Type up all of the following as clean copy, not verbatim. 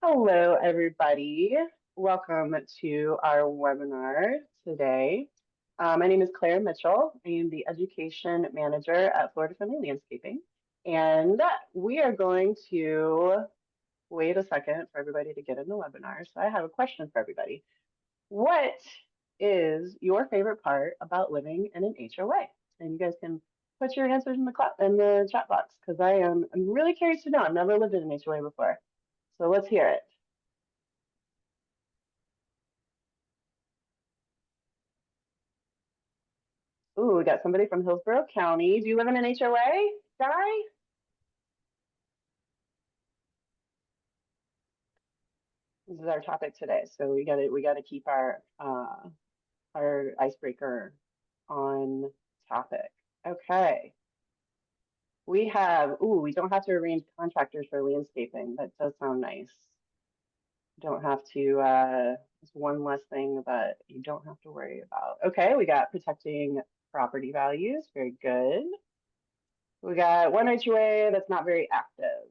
Hello, everybody. Welcome to our webinar today. My name is Claire Mitchell. I am the Education Manager at Florida Friendly Landscaping. And we are going to wait a second for everybody to get in the webinar. So I have a question for everybody. What is your favorite part about living in an HOA? And you guys can put your answers in the chat box because I'm really curious to know. I've never lived in an HOA before. So let's hear it. Ooh, we got somebody from Hillsborough County. Do you live in an HOA, Guy? This is our topic today, so we gotta keep our icebreaker on topic. Okay. We don't have to arrange contractors for landscaping. That does sound nice. Don't have to, it's one less thing that you don't have to worry about. Okay, we got protecting property values. Very good. We got one HOA that's not very active.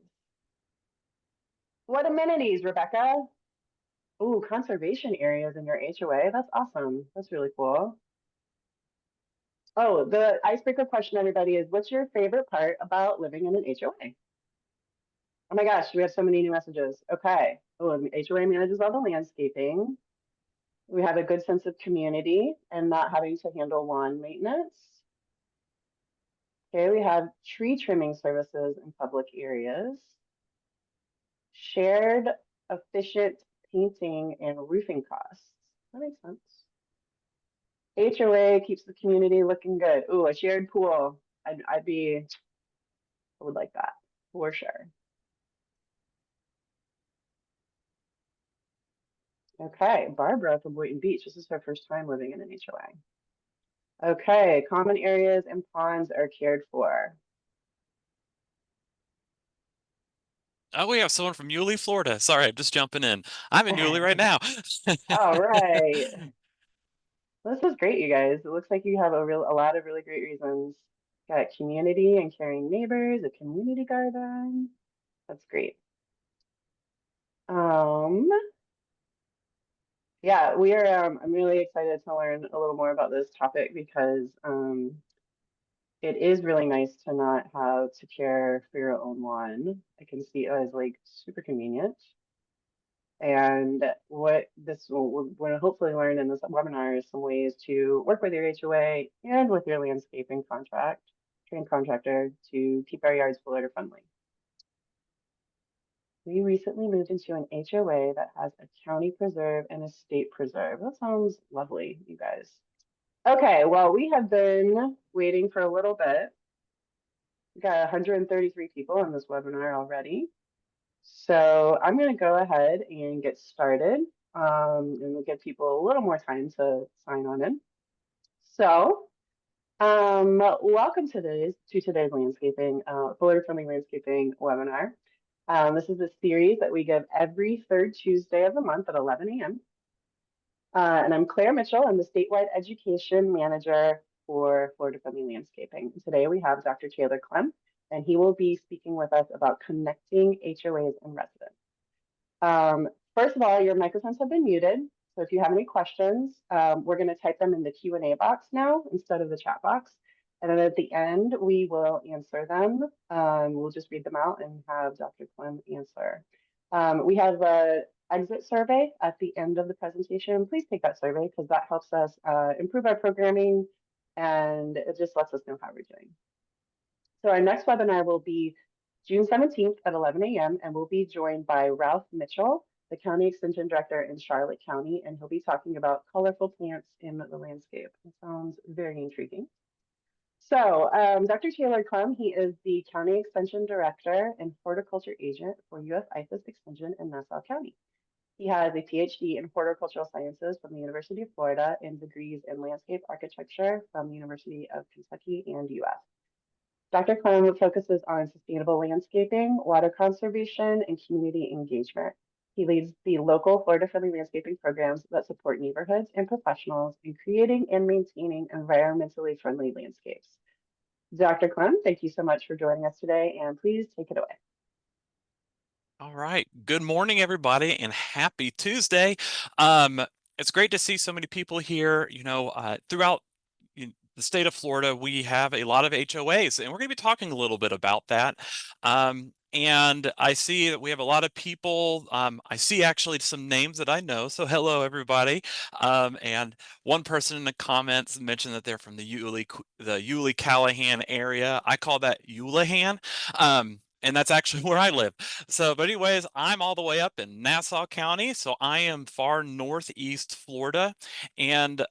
What amenities, Rebecca? Ooh, conservation areas in your HOA. That's awesome. That's really cool. Oh, the icebreaker question, everybody, is what's your favorite part about living in an HOA? Oh my gosh, we have so many new messages. Okay. Oh, and the HOA manages all the landscaping. We have a good sense of community and not having to handle lawn maintenance. Okay, we have tree trimming services in public areas. Shared efficient painting and roofing costs. That makes sense. HOA keeps the community looking good. Ooh, a shared pool. I would like that for sure. Okay, Barbara from Boynton Beach. This is her first time living in an HOA. Okay, common areas and ponds are cared for. Oh, we have someone from Yulee, Florida. Sorry, I'm just jumping in. I'm in Yulee right now. All right. This is great, you guys. It looks like you have a lot of really great reasons. Got community and caring neighbors, a community garden. That's great. Yeah, we are. I'm really excited to learn a little more about this topic because it is really nice to not have to care for your own lawn. I can see it as like super convenient. And what we're going to hopefully learn in this webinar is some ways to work with your HOA and with your landscaping trained contractor to keep our yards Florida friendly. We recently moved into an HOA that has a county preserve and a state preserve. That sounds lovely, you guys. Okay, well, we have been waiting for a little bit. We got 133 people in this webinar already. So I'm going to go ahead and get started, and we'll give people a little more time to sign on in. So, welcome to today's landscaping, Florida Friendly Landscaping webinar. This is a series that we give every third Tuesday of the month at 11 a.m. And I'm Claire Mitchell. I'm the statewide education manager for Florida Friendly Landscaping. Today we have Dr. Taylor Clem, and he will be speaking with us about connecting HOAs and residents. First of all, your microphones have been muted. So if you have any questions, we're going to type them in the Q&A box now instead of the chat box. And then at the end, we will answer them. We'll just read them out and have Dr. Clem answer. We have an exit survey at the end of the presentation. Please take that survey because that helps us improve our programming and it just lets us know how we're doing. So our next webinar will be June 17th at 11 a.m. and we'll be joined by Ralph Mitchell, the County Extension Director in Charlotte County, and he'll be talking about colorful plants in the landscape. It sounds very intriguing. So Dr. Taylor Clem, he is the County Extension Director and Horticulture Agent for UF IFAS Extension in Nassau County. He has a PhD in Horticultural Sciences from the University of Florida and degrees in Landscape Architecture from the University of Kentucky and UF. Dr. Clem focuses on sustainable landscaping, water conservation, and community engagement. He leads the local Florida Friendly landscaping programs that support neighborhoods and professionals in creating and maintaining environmentally friendly landscapes. Dr. Clem, thank you so much for joining us today, and please take it away. All right. Good morning, everybody, and happy Tuesday. Um, it's great to see so many people here. Throughout the state of Florida, we have a lot of HOAs, and we're going to be talking a little bit about that. And I see that we have a lot of people. I see actually some names that I know. So hello, everybody. And one person in the comments mentioned that they're from the Yulee Callahan area. I call that Eulahan. And that's actually where I live. So, but anyways, I'm all the way up in Nassau County. So I am far northeast Florida. And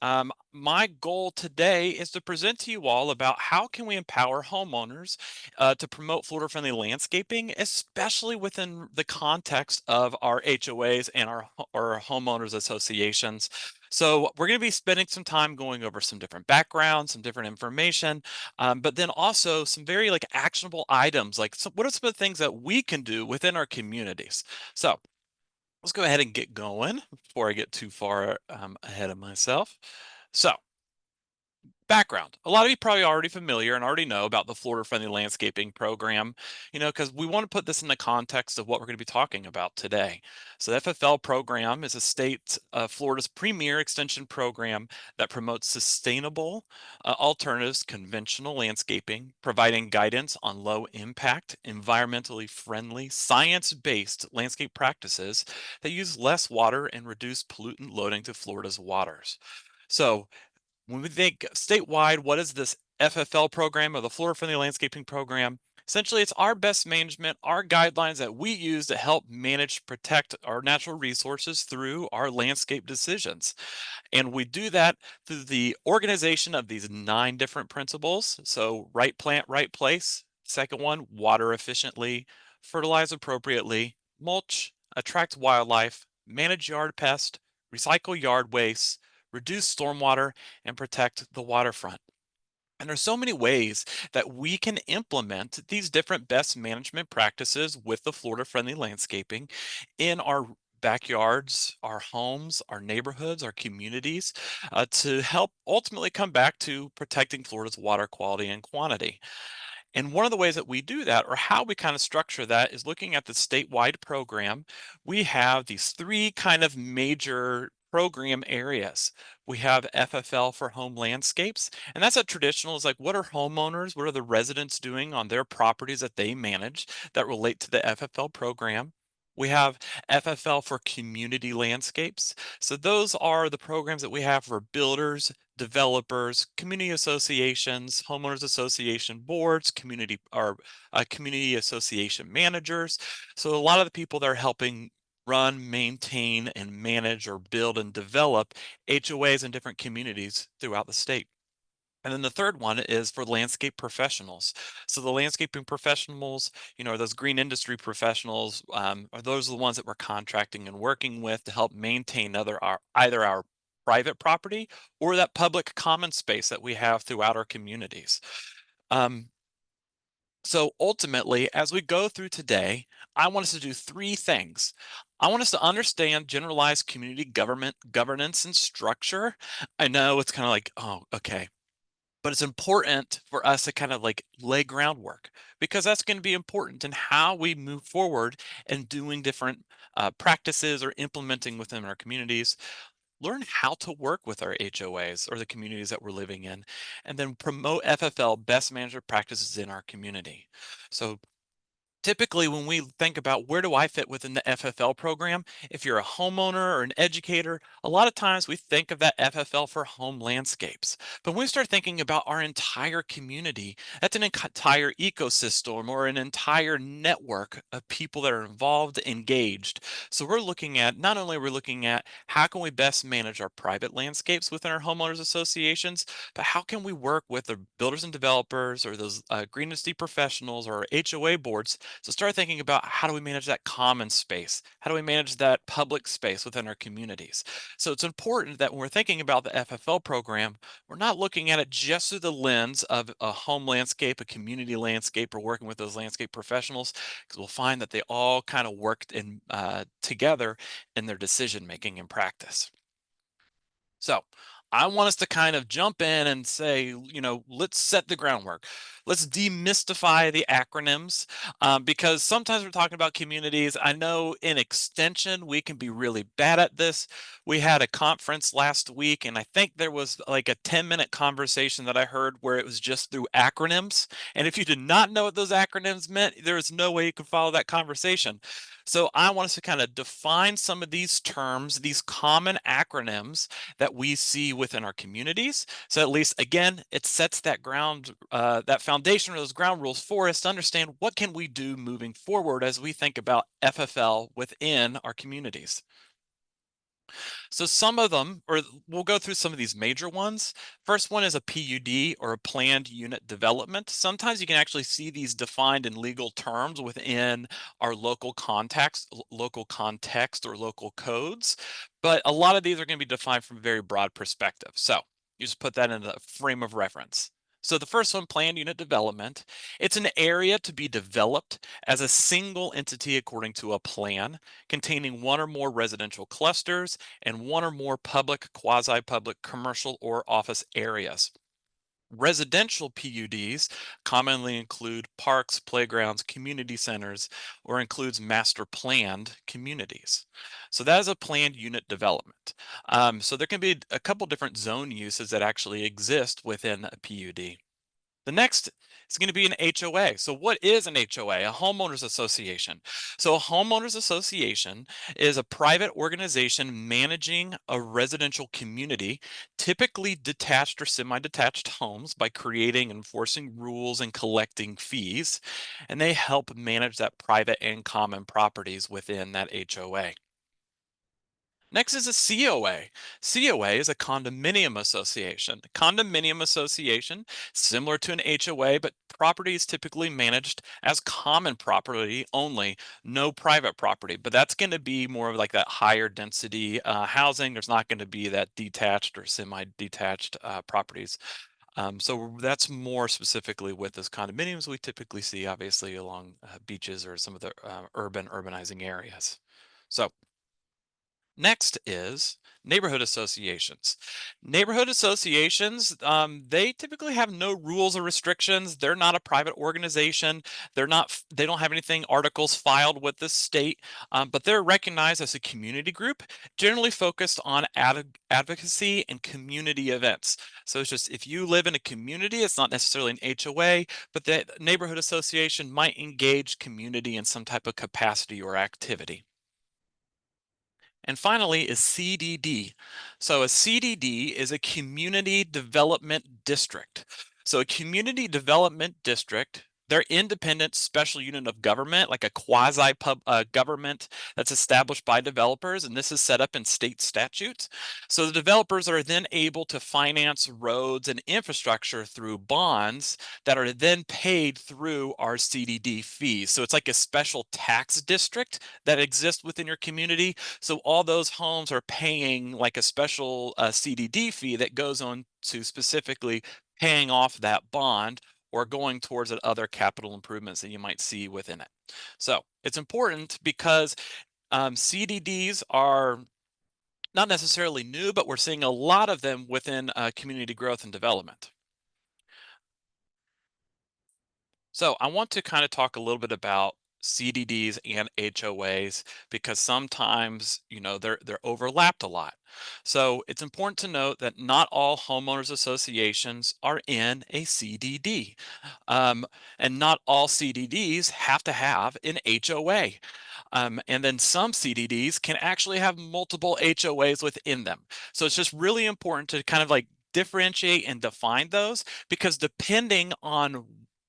my goal today is to present to you all about how can we empower homeowners to promote Florida-friendly landscaping, especially within the context of our HOAs and our homeowners associations. So we're going to be spending some time going over some different backgrounds, some different information, but then also some very like actionable items, like what are some of the things that we can do within our communities. So let's go ahead and get going before I get too far ahead of myself. So background. A lot of you probably already familiar and already know about the Florida Friendly Landscaping Program, because we want to put this in the context of what we're going to be talking about today. So the FFL program is a state of Florida's premier extension program that promotes sustainable alternatives to conventional landscaping, providing guidance on low impact, environmentally friendly, science-based landscape practices that use less water and reduce pollutant loading to Florida's waters. So when we think statewide, what is this FFL program or the Florida Friendly Landscaping Program? Essentially, it's our best management, our guidelines that we use to help manage, protect our natural resources through our landscape decisions. And we do that through the organization of these 9 different principles. So right plant, right place. Second one, water efficiently, fertilize appropriately, mulch, attract wildlife, manage yard pest, recycle yard waste, reduce stormwater, and protect the waterfront. And there's so many ways that we can implement these different best management practices with the Florida friendly landscaping in our backyards, our homes, our neighborhoods, our communities, to help ultimately come back to protecting Florida's water quality and quantity. And one of the ways that we do that, or how we kind of structure that, is looking at the statewide program. We have these 3 kind of major program areas. We have FFL for home landscapes, and that's a traditional, is like what are homeowners, what are the residents doing on their properties that they manage that relate to the FFL program. We have FFL for community landscapes. So those are the programs that we have for builders, developers, community associations, homeowners association boards, community association managers. So a lot of the people that are helping run, maintain, and manage or build and develop HOAs in different communities throughout the state. And then the third one is for landscape professionals. So the landscaping professionals, those green industry professionals, are those the ones that we're contracting and working with to help maintain either our private property or that public common space that we have throughout our communities. Um, so ultimately, as we go through today, I want us to do 3 things. I want us to understand generalized community governance and structure. I know it's kind of like, oh, okay, but it's important for us to kind of like lay groundwork, because that's going to be important in how we move forward and doing different practices or implementing within our communities. Learn how to work with our HOAs or the communities that we're living in, and then promote FFL best management practices in our community. So typically, when we think about where do I fit within the FFL program, if you're a homeowner or an educator, a lot of times we think of that FFL for home landscapes. But when we start thinking about our entire community, that's an entire ecosystem or an entire network of people that are involved, engaged. So we're looking at, not only we're looking at how can we best manage our private landscapes within our homeowners associations, but how can we work with the builders and developers or those green industry professionals or HOA boards. So start thinking about how do we manage that common space? How do we manage that public space within our communities? So it's important that when we're thinking about the FFL program, we're not looking at it just through the lens of a home landscape, a community landscape, or working with those landscape professionals, because we'll find that they all kind of worked in together in their decision making and practice. So I want us to kind of jump in and say, let's set the groundwork. let's demystify the acronyms because sometimes we're talking about communities. I know in extension, we can be really bad at this. We had a conference last week, and I think there was like a 10-minute conversation that I heard where it was just through acronyms. And if you did not know what those acronyms meant, there is no way you could follow that conversation. So I want us to kind of define some of these terms, these common acronyms that we see within our communities. So at least, again, it sets that that foundation or those ground rules for us to understand what can we do moving forward as we think about FFL within our communities. So some of them, or we'll go through some of these major ones. First one is a PUD, or a planned unit development. Sometimes you can actually see these defined in legal terms within our local context or local codes, but a lot of these are going to be defined from a very broad perspective. So you just put that in the frame of reference. So the first one, planned unit development, it's an area to be developed as a single entity according to a plan containing one or more residential clusters and one or more public, quasi-public, commercial, or office areas. Residential PUDs commonly include parks, playgrounds, community centers, or includes master planned communities. So that is a planned unit development. So there can be a couple different zone uses that actually exist within a PUD. The next is going to be an HOA. So what is an HOA? A homeowners association. So a homeowners association is a private organization managing a residential community, typically detached or semi-detached homes, by creating and enforcing rules and collecting fees. And they help manage that private and common properties within that HOA. Next is a COA. COA is a condominium association. A condominium association, similar to an HOA, but property is typically managed as common property only, no private property. But that's going to be more of like that higher density housing. There's not going to be that detached or semi-detached properties. So that's more specifically with those condominiums we typically see, obviously, along beaches or some of the urbanizing areas. So next is neighborhood associations. Neighborhood associations, they typically have no rules or restrictions. They're not a private organization. They don't have anything articles filed with the state, but they're recognized as a community group, generally focused on advocacy and community events. So it's just, if you live in a community, it's not necessarily an HOA, but the neighborhood association might engage community in some type of capacity or activity. And finally is CDD. So a CDD is a community development district. So a community development district, they're independent special unit of government, like a quasi government that's established by developers, and this is set up in state statutes. So the developers are then able to finance roads and infrastructure through bonds that are then paid through our CDD fees. So it's like a special tax district that exists within your community. So all those homes are paying like a special CDD fee that goes on to specifically paying off that bond or going towards other capital improvements that you might see within it. So it's important because CDDs are not necessarily new, but we're seeing a lot of them within community growth and development. So I want to kind of talk a little bit about CDDs and HOAs because sometimes, they're overlapped a lot. So it's important to note that not all homeowners associations are in a CDD. And not all CDDs have to have an HOA. And then some CDDs can actually have multiple HOAs within them. So it's just really important to kind of like differentiate and define those, because depending on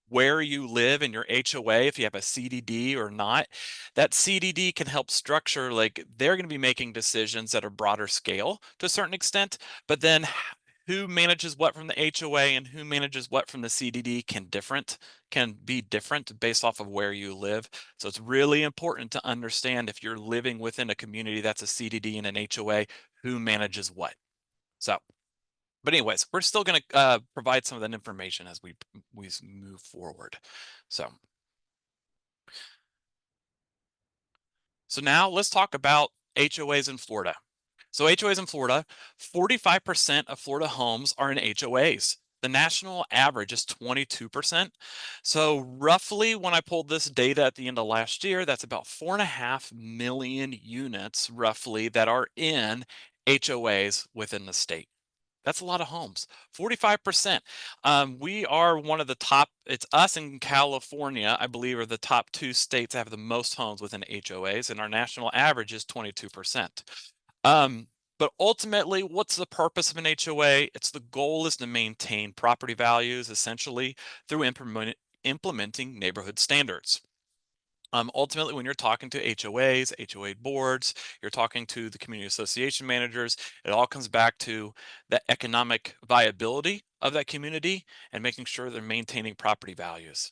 where you live in your HOA, if you have a CDD or not, that CDD can help structure, like they're going to be making decisions at a broader scale to a certain extent, but then who manages what from the HOA and who manages what from the CDD can be different based off of where you live. So it's really important to understand, if you're living within a community that's a CDD and an HOA, who manages what. So, but anyways, we're still going to provide some of that information as we move forward. So now let's talk about HOAs in Florida. So HOAs in Florida, 45% of Florida homes are in HOAs. The national average is 22%. So roughly when I pulled this data at the end of last year, that's about 4.5 million units roughly that are in HOAs within the state. That's a lot of homes, 45%. We are one of the top, it's us and California, I believe, are the top two states that have the most homes within HOAs, and our national average is 22%. Um, but ultimately, what's the purpose of an HOA? It's the goal is to maintain property values essentially through implementing neighborhood standards. Ultimately, when you're talking to HOAs, HOA boards, you're talking to the community association managers, it all comes back to the economic viability of that community and making sure they're maintaining property values.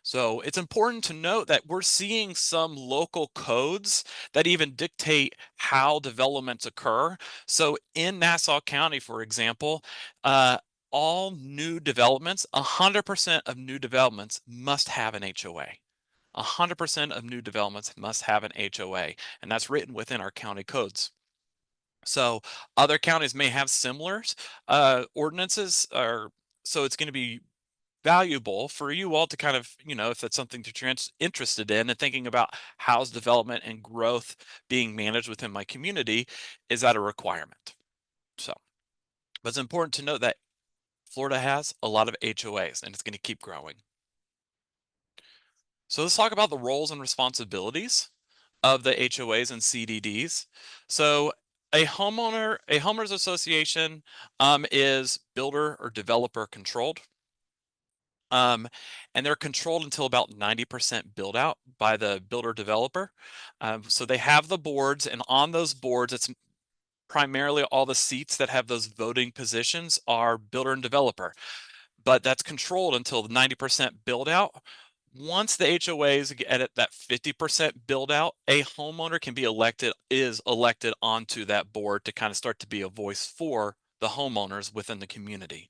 So it's important to note that we're seeing some local codes that even dictate how developments occur. So in Nassau County, for example, all new developments, 100% of new developments must have an HOA. 100% of new developments must have an HOA, and that's written within our county codes. So other counties may have similar ordinances, or so it's going to be valuable for you all to kind of, if that's something that you're interested in and thinking about how's development and growth being managed within my community, is that a requirement? So, but it's important to note that Florida has a lot of HOAs and it's going to keep growing. So let's talk about the roles and responsibilities of the HOAs and CDDs. So a homeowners association is builder or developer controlled. Um, and they're controlled until about 90% build out by the builder developer. So they have the boards, and on those boards, it's primarily all the seats that have those voting positions are builder and developer, but that's controlled until the 90% build out. Once the HOAs get at that 50% build out, a homeowner can be elected onto that board to kind of start to be a voice for the homeowners within the community.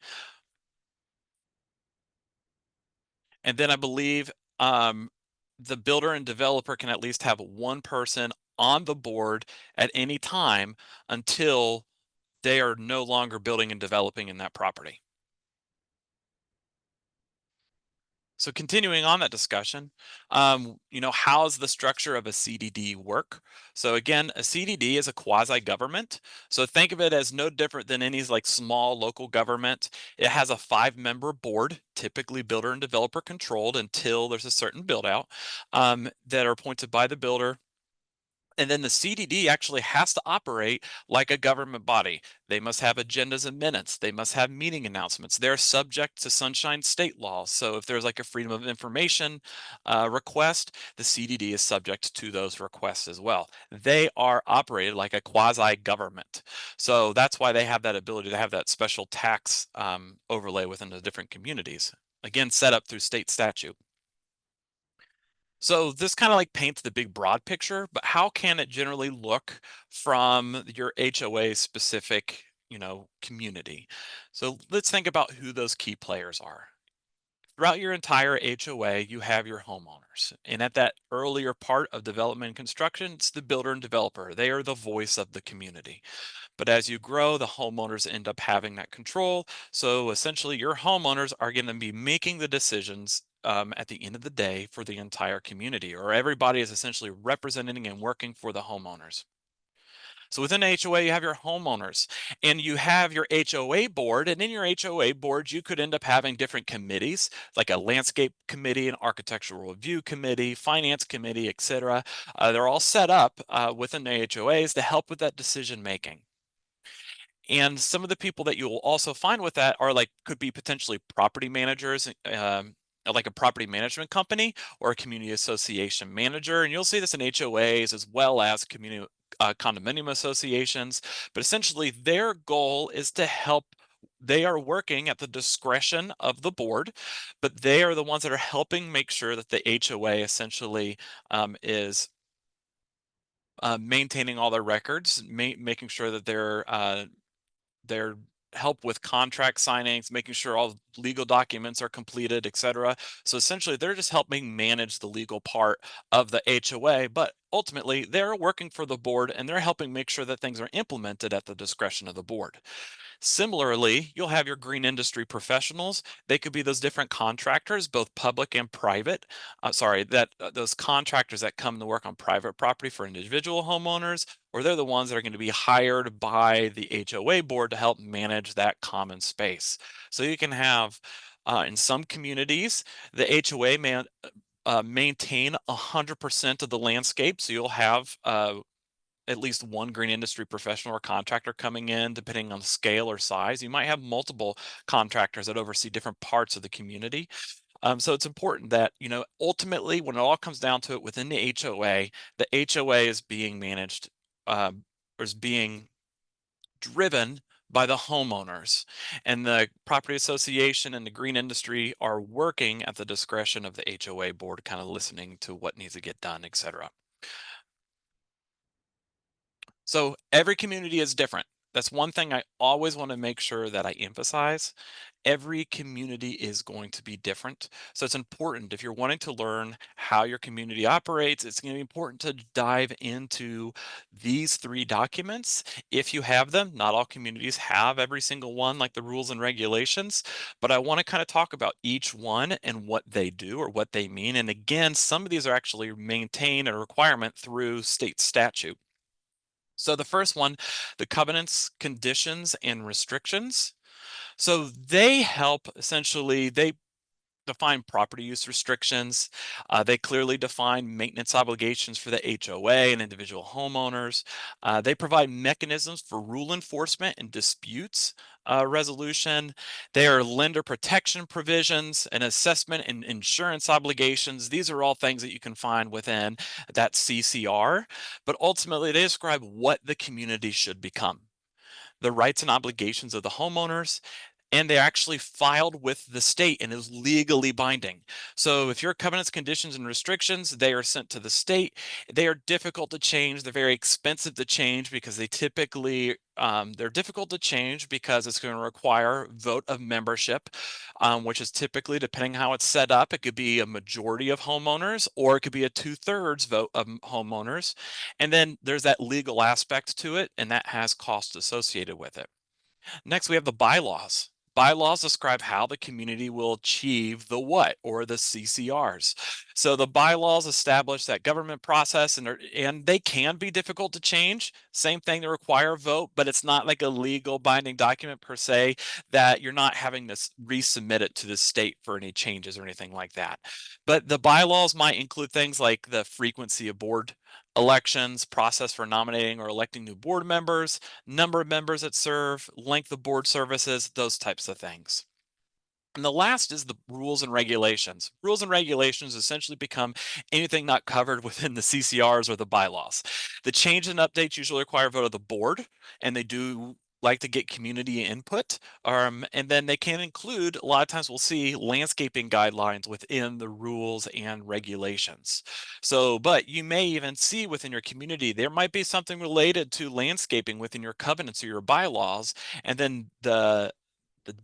And then I believe the builder and developer can at least have one person on the board at any time until they are no longer building and developing in that property. So continuing on that discussion, how's the structure of a CDD work? So again, a CDD is a quasi-government. So think of it as no different than any like small local government. It has a 5-member board, typically builder and developer controlled until there's a certain build out, that are appointed by the builder. And then the CDD actually has to operate like a government body. They must have agendas and minutes. They must have meeting announcements. They're subject to Sunshine State law. So if there's like a freedom of information request, the CDD is subject to those requests as well. They are operated like a quasi-government. So that's why they have that ability to have that special tax overlay within the different communities. Again, set up through state statute. So this kind of like paints the big broad picture, but how can it generally look from your HOA specific, community? So let's think about who those key players are. Throughout your entire HOA, you have your homeowners. And at that earlier part of development and construction, it's the builder and developer. They are the voice of the community. But as you grow, the homeowners end up having that control. So essentially, your homeowners are going to be making the decisions at the end of the day for the entire community, or everybody is essentially representing and working for the homeowners. So within HOA, you have your homeowners and you have your HOA board. And in your HOA board, you could end up having different committees, like a landscape committee, an architectural review committee, finance committee, etc. They're all set up within the HOAs to help with that decision making. And some of the people that you will also find with that are could be potentially property managers, like a property management company or a community association manager. And you'll see this in HOAs as well as community condominium associations. But essentially, their goal is to help. They are working at the discretion of the board, but they are the ones that are helping make sure that the HOA essentially is maintaining all their records, making sure that their help with contract signings, making sure all legal documents are completed, etc. So essentially, they're just helping manage the legal part of the HOA, but ultimately they're working for the board and they're helping make sure that things are implemented at the discretion of the board. Similarly, you'll have your green industry professionals. They could be those different contractors, both public and private. Those contractors that come to work on private property for individual homeowners, or they're the ones that are going to be hired by the HOA board to help manage that common space. So you can have, in some communities, the HOA maintain 100% of the landscape. So you'll have at least one green industry professional or contractor coming in, depending on scale or size. You might have multiple contractors that oversee different parts of the community. So it's important that, ultimately, when it all comes down to it within the HOA is being managed, or is being driven by the homeowners, and the property association and the green industry are working at the discretion of the HOA board, kind of listening to what needs to get done, etc. So every community is different. That's one thing I always want to make sure that I emphasize. Every community is going to be different. So it's important, if you're wanting to learn how your community operates, it's going to be important to dive into these three documents. If you have them, not all communities have every single one, like the rules and regulations, but I want to kind of talk about each one and what they do or what they mean. And again, some of these are actually maintained a requirement through state statute. So the first one, the covenants, conditions, and restrictions. So they help, essentially, they define property use restrictions. They clearly define maintenance obligations for the HOA and individual homeowners. They provide mechanisms for rule enforcement and disputes resolution. They are lender protection provisions and assessment and insurance obligations. These are all things that you can find within that CCR, but ultimately they describe what the community should become, the rights and obligations of the homeowners, and they're actually filed with the state and is legally binding. So if your covenants, conditions, and restrictions, they are sent to the state. They are difficult to change. They're very expensive to change because they typically, they're difficult to change because it's going to require vote of membership, which is typically, depending how it's set up, it could be a majority of homeowners or it could be a 2/3 vote of homeowners. And then there's that legal aspect to it, and that has costs associated with it. Next, we have the bylaws. Bylaws describe how the community will achieve the what, or the CCRs. So the bylaws establish that government process, and they can be difficult to change. Same thing, they require a vote, but it's not like a legal binding document per se, that you're not having to resubmit it to the state for any changes or anything like that. But the bylaws might include things like the frequency of board elections, process for nominating or electing new board members, number of members that serve, length of board services, those types of things. And the last is the rules and regulations. Rules and regulations essentially become anything not covered within the CCRs or the bylaws. The change and updates usually require a vote of the board, and they do like to get community input. And then they can include, a lot of times we'll see landscaping guidelines within the rules and regulations. So, but you may even see within your community, there might be something related to landscaping within your covenants or your bylaws, and then the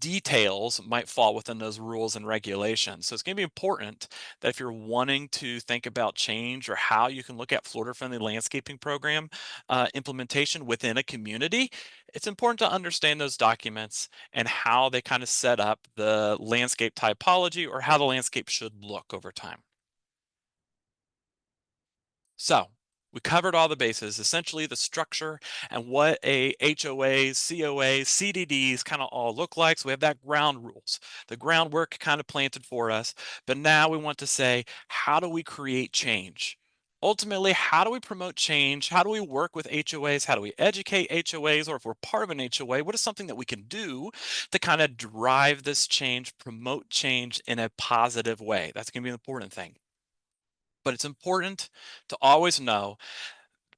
details might fall within those rules and regulations. So it's going to be important that if you're wanting to think about change or how you can look at Florida-friendly landscaping program implementation within a community, it's important to understand those documents and how they kind of set up the landscape typology or how the landscape should look over time. So we covered all the bases, essentially the structure and what a HOAs, COAs, CDDs kind of all look like. So we have that ground rules, the groundwork kind of planted for us. But now we want to say, how do we create change? Ultimately, how do we promote change? How do we work with HOAs? How do we educate HOAs? Or if we're part of an HOA, what is something that we can do to kind of drive this change, promote change in a positive way? That's going to be an important thing. But it's important to always know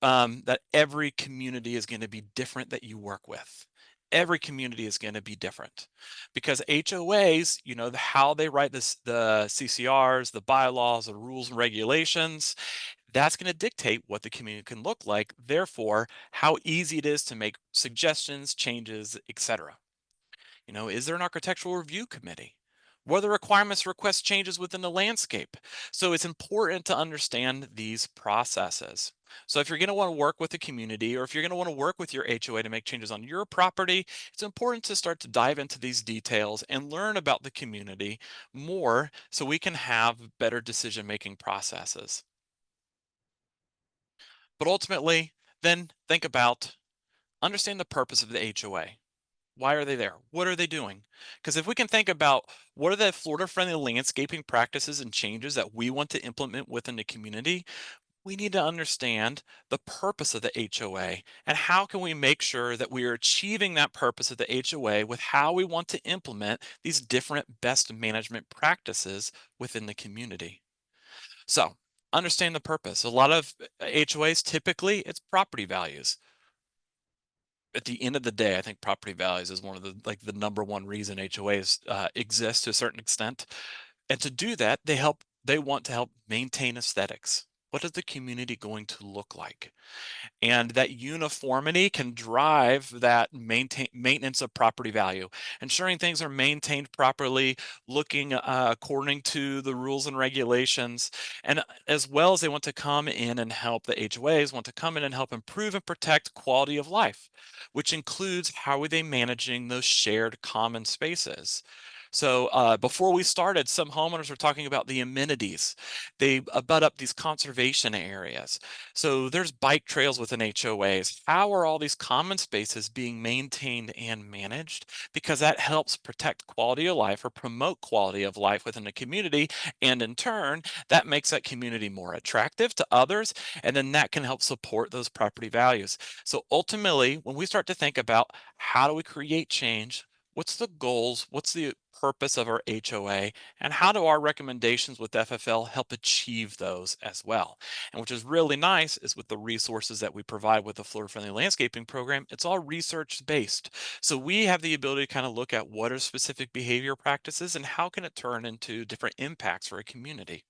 that every community is going to be different that you work with. Every community is going to be different because HOAs, how they write the CCRs, the bylaws, the rules and regulations, that's going to dictate what the community can look like. Therefore, how easy it is to make suggestions, changes, etc. Is there an architectural review committee? What are the requirements to request changes within the landscape? So it's important to understand these processes. So if you're going to want to work with the community, or if you're going to want to work with your HOA to make changes on your property, it's important to start to dive into these details and learn about the community more so we can have better decision-making processes. But ultimately, then think about, understand the purpose of the HOA. Why are they there? What are they doing? Because if we can think about what are the Florida-friendly landscaping practices and changes that we want to implement within the community, we need to understand the purpose of the HOA and how can we make sure that we are achieving that purpose of the HOA with how we want to implement these different best management practices within the community. So understand the purpose. A lot of HOAs, typically it's property values. At the end of the day, I think property values is one of the number one reason HOAs exist to a certain extent. And to do that, they want to help maintain aesthetics. What is the community going to look like? And that uniformity can drive that maintenance of property value, ensuring things are maintained properly, looking according to the rules and regulations, and as well as they want to come in and help, the HOAs want to come in and help improve and protect quality of life, which includes how are they managing those shared common spaces. So before we started, some homeowners were talking about the amenities. They abut up these conservation areas. So there's bike trails within HOAs. How are all these common spaces being maintained and managed? Because that helps protect quality of life or promote quality of life within the community. And in turn, that makes that community more attractive to others. And then that can help support those property values. So ultimately, when we start to think about how do we create change, what's the goals, what's the purpose of our HOA, and how do our recommendations with FFL help achieve those as well? And which is really nice is with the resources that we provide with the Florida Friendly Landscaping Program, it's all research based. So we have the ability to kind of look at what are specific behavior practices and how can it turn into different impacts for a community.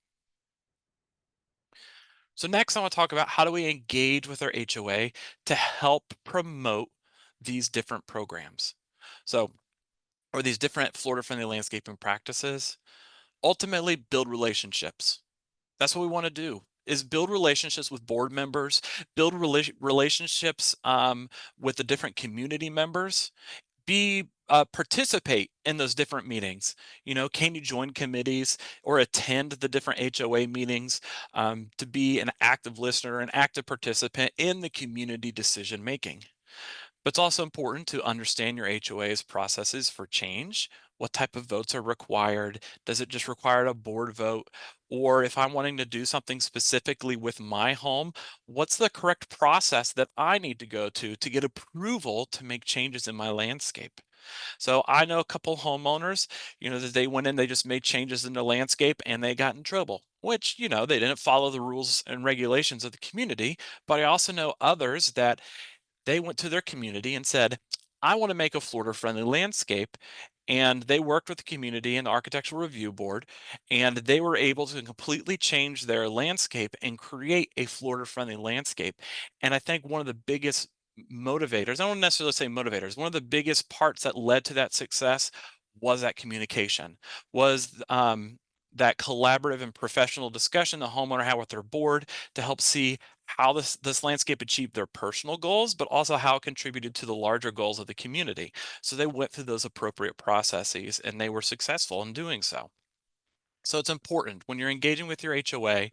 So next I want to talk about how do we engage with our HOA to help promote these different programs. So, or these different Florida friendly landscaping practices, ultimately build relationships. That's what we want to do, is build relationships with board members, build relationships with the different community members, participate in those different meetings. You know, can you join committees or attend the different HOA meetings, to be an active listener, an active participant in the community decision making? But it's also important to understand your HOA's processes for change. What type of votes are required? Does it just require a board vote? Or if I'm wanting to do something specifically with my home, what's the correct process that I need to go to get approval to make changes in my landscape? So I know a couple homeowners, that they went in, they just made changes in the landscape and they got in trouble, which, they didn't follow the rules and regulations of the community. But I also know others that they went to their community and said, I want to make a Florida friendly landscape. And they worked with the community and the architectural review board, and they were able to completely change their landscape and create a Florida friendly landscape. And I think one of the biggest motivators, I don't necessarily say motivators, one of the biggest parts that led to that success was that communication, was that collaborative and professional discussion the homeowner had with their board to help see how this landscape achieved their personal goals, but also how it contributed to the larger goals of the community. So they went through those appropriate processes and they were successful in doing so. So it's important when you're engaging with your HOA,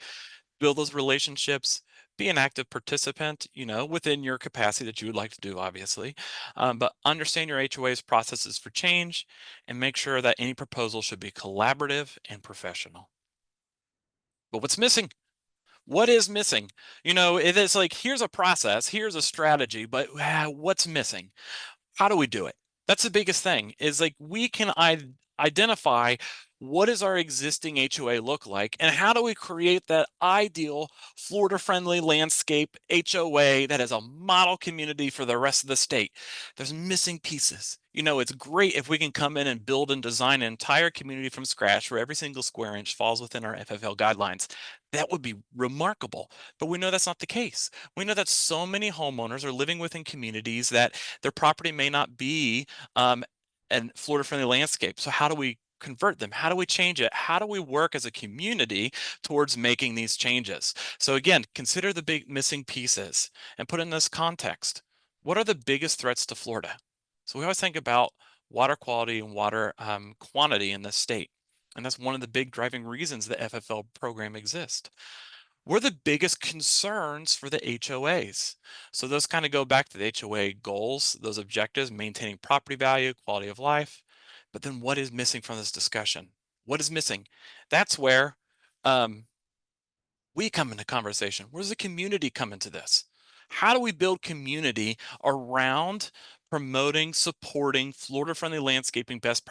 build those relationships, be an active participant, within your capacity that you would like to do, obviously. But understand your HOA's processes for change and make sure that any proposal should be collaborative and professional. But what's missing? What is missing? It is like, here's a process, here's a strategy, but what's missing? How do we do it? That's the biggest thing, is like we can identify what does our existing HOA look like and how do we create that ideal Florida friendly landscape HOA that is a model community for the rest of the state. There's missing pieces. It's great if we can come in and build and design an entire community from scratch where every single square inch falls within our FFL guidelines. That would be remarkable, but we know that's not the case. We know that so many homeowners are living within communities that their property may not be and Florida friendly landscape. So how do we convert them? How do we change it? How do we work as a community towards making these changes? So again, consider the big missing pieces and put in this context. What are the biggest threats to Florida? So we always think about water quality and water quantity in this state. And that's one of the big driving reasons the FFL program exists. What are the biggest concerns for the HOAs? So those kind of go back to the HOA goals, those objectives, maintaining property value, quality of life. But then what is missing from this discussion? What is missing? That's where um, we come into conversation. Where does the community come into this? How do we build community around promoting, supporting Florida-friendly landscaping best